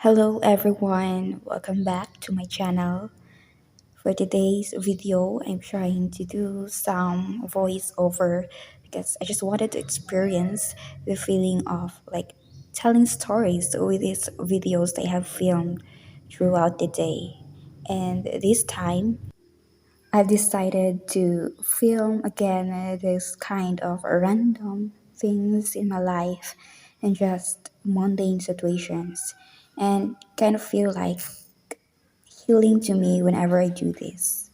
Hello everyone, welcome back to my channel. For today's video, I'm trying to do some voiceover because I just wanted to experience the feeling of telling stories with these videos that I have filmed throughout the day. And this time, I've decided to film again this kind of random things in my life and just mundane situations and kind of feel like healing to me whenever I do this.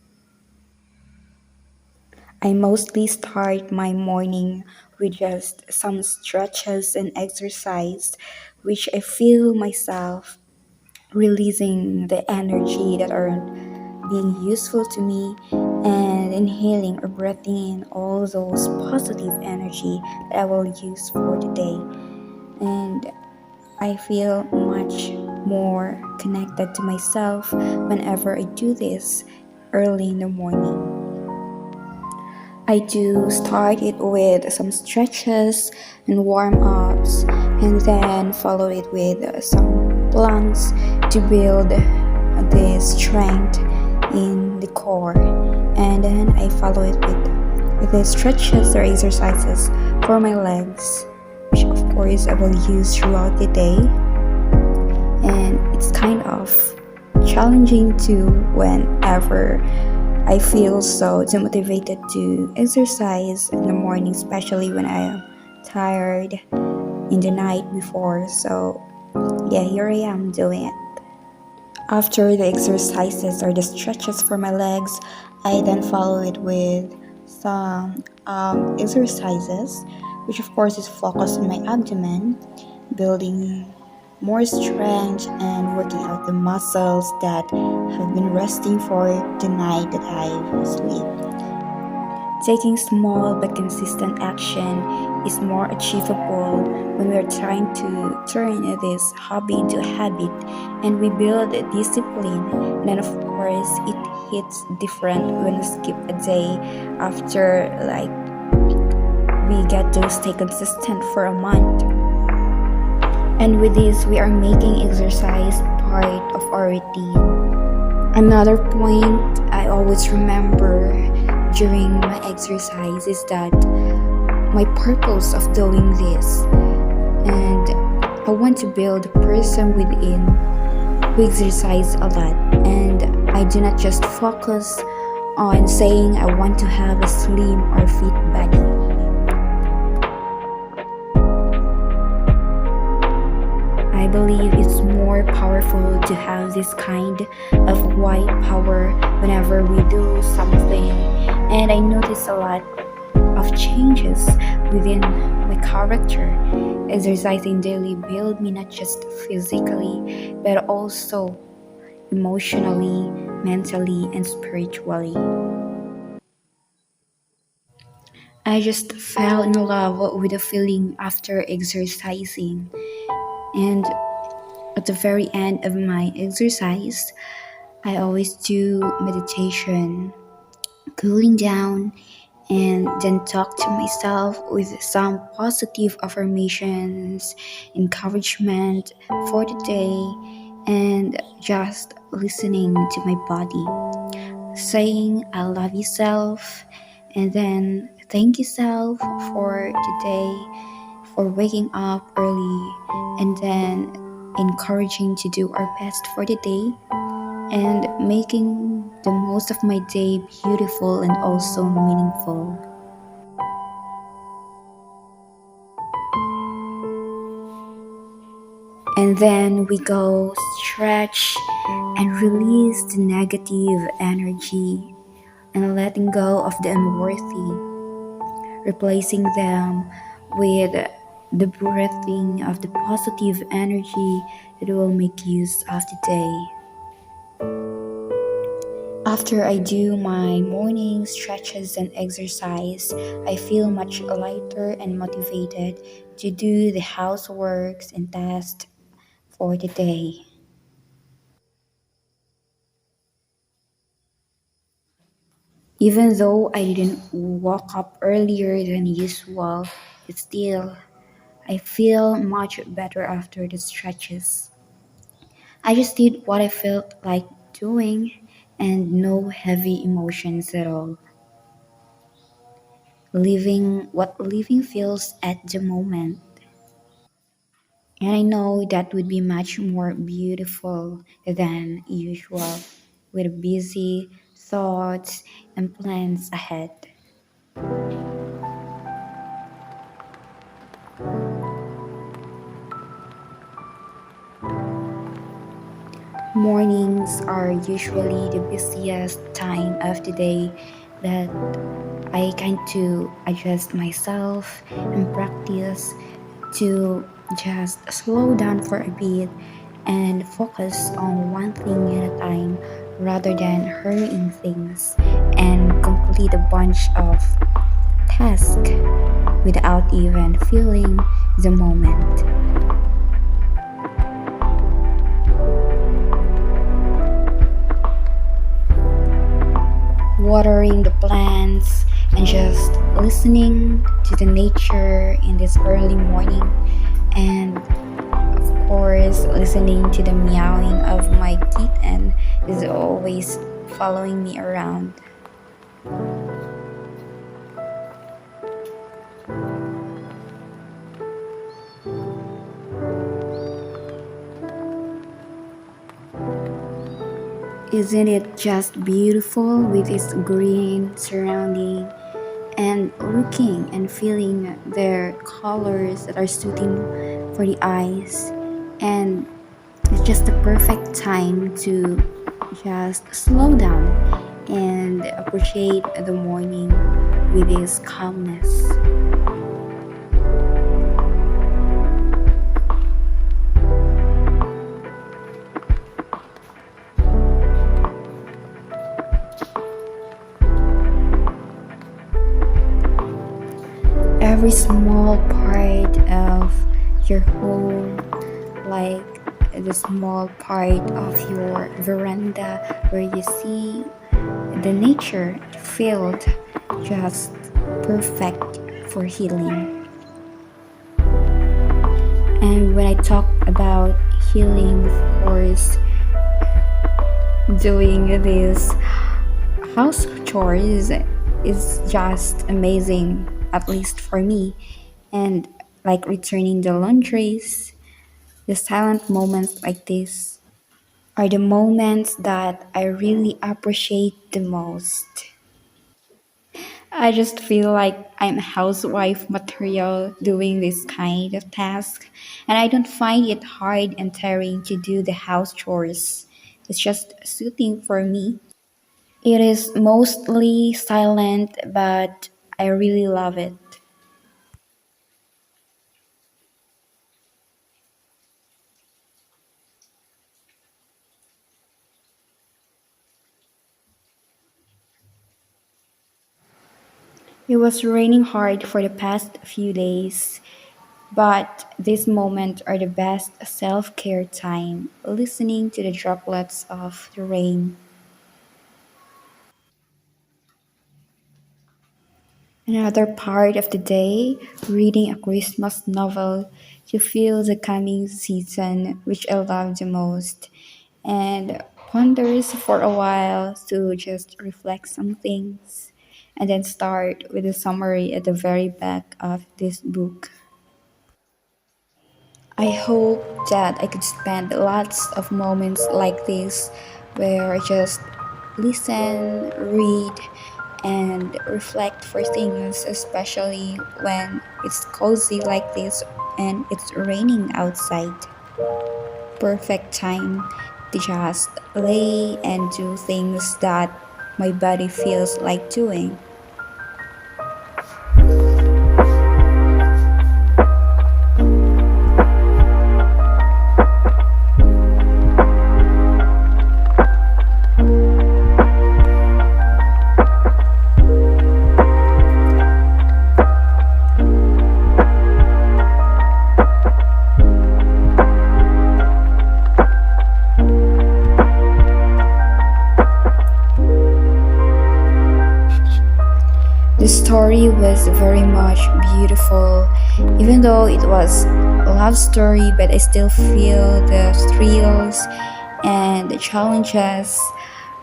I mostly start my morning with just some stretches and exercise, which I feel myself releasing the energy that aren't being useful to me and inhaling or breathing in all those positive energy that I will use for the day. And I feel much more connected to myself whenever I do this early in the morning. I do start it with some stretches and warm ups, and then follow it with some planks to build the strength in the core. And then I follow it with the stretches or exercises for my legs, which of course I will use throughout the day. And it's kind of challenging too whenever I feel so demotivated to exercise in the morning, especially when I am tired in the night before. So, yeah, here I am doing it. After the exercises or the stretches for my legs, I then follow it with some exercises, which of course is focused on my abdomen, building more strength and working out the muscles that have been resting for the night that I sleep. Taking small but consistent action is more achievable when we are trying to turn this hobby into a habit and we build a discipline. And then, of course, it hits different when we skip a day after, we get to stay consistent for a month. And with this, we are making exercise part of our routine. Another point I always remember during my exercise is that my purpose of doing this, and I want to build a person within who exercise a lot, and I do not just focus on saying I want to have a slim or fit body. I believe it's more powerful to have this kind of white power whenever we do something. And I notice a lot of changes within my character. Exercising daily build me not just physically, but also emotionally, mentally, and spiritually. I just fell in love with the feeling after exercising. And at the very end of my exercise, I always do meditation, cooling down, and then talk to myself with some positive affirmations, encouragement for the day, and just listening to my body, saying I love yourself, and then thank yourself for today, for waking up early, and then encouraging to do our best for the day and making the most of my day beautiful and also meaningful. And then we go stretch and release the negative energy and letting go of the unworthy, replacing them with the breathing of the positive energy that will make use of the day. After I do my morning stretches and exercise, I feel much lighter and motivated to do the houseworks and tasks for the day. Even though I didn't wake up earlier than usual, still I feel much better after the stretches. I just did what I felt like doing and no heavy emotions at all. Living what living feels at the moment. And I know that would be much more beautiful than usual with busy thoughts and plans ahead. Mornings are usually the busiest time of the day that I kind to adjust myself and practice to just slow down for a bit and focus on one thing at a time rather than hurrying things and complete a bunch of tasks without even feeling the moment. Watering the plants and just listening to the nature in this early morning, and of course listening to the meowing of my kitten is always following me around. Isn't it just beautiful with its green surrounding and looking and feeling their colors that are suiting for the eyes, and it's just the perfect time to just slow down and appreciate the morning with its calmness. Every small part of your home, like the small part of your veranda where you see the nature field, just perfect for healing. And when I talk about healing, of course, doing this house chores is just amazing, at least for me. And like returning the laundries, the silent moments like this are the moments that I really appreciate the most. I just feel like I'm housewife material doing this kind of task, and I don't find it hard and tiring to do the house chores. It's just soothing for me. It is mostly silent, but I really love it. It was raining hard for the past few days, but these moments are the best self care time, listening to the droplets of the rain. Another part of the day, reading a Christmas novel to feel the coming season, which I love the most, and ponders for a while to just reflect some things, and then start with a summary at the very back of this book. I hope that I could spend lots of moments like this where I just listen, read, and reflect for things, especially when it's cozy like this and it's raining outside. Perfect time to just lay and do things that my body feels like doing. The story was very much beautiful, even though it was a love story, but I still feel the thrills and the challenges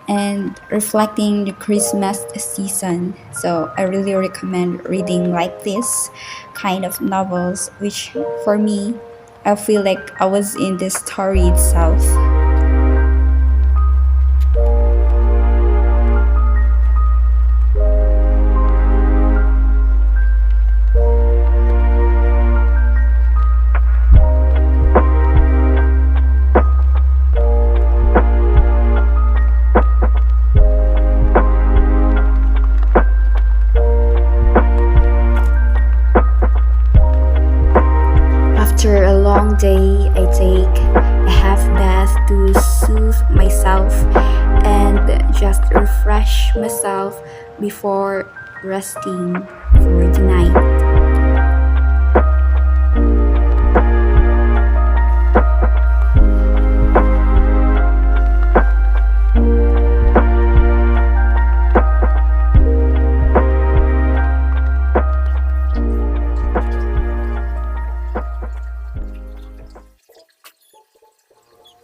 and reflecting the Christmas season. So I really recommend reading like this kind of novels, which for me, I feel like I was in the story itself. After a long day, I take a half bath to soothe myself and just refresh myself before resting for the night.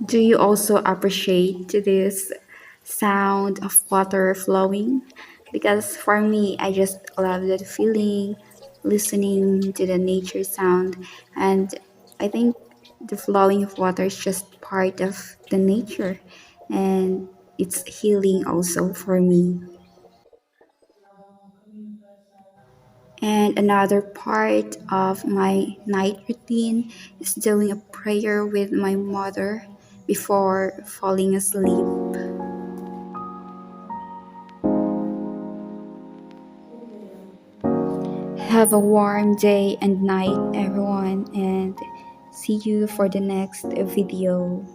Do you also appreciate this sound of water flowing? Because for me, I just love that feeling, listening to the nature sound, and I think the flowing of water is just part of the nature, and it's healing also for me. And another part of my night routine is doing a prayer with my mother before falling asleep. Have a warm day and night, everyone, and see you for the next video.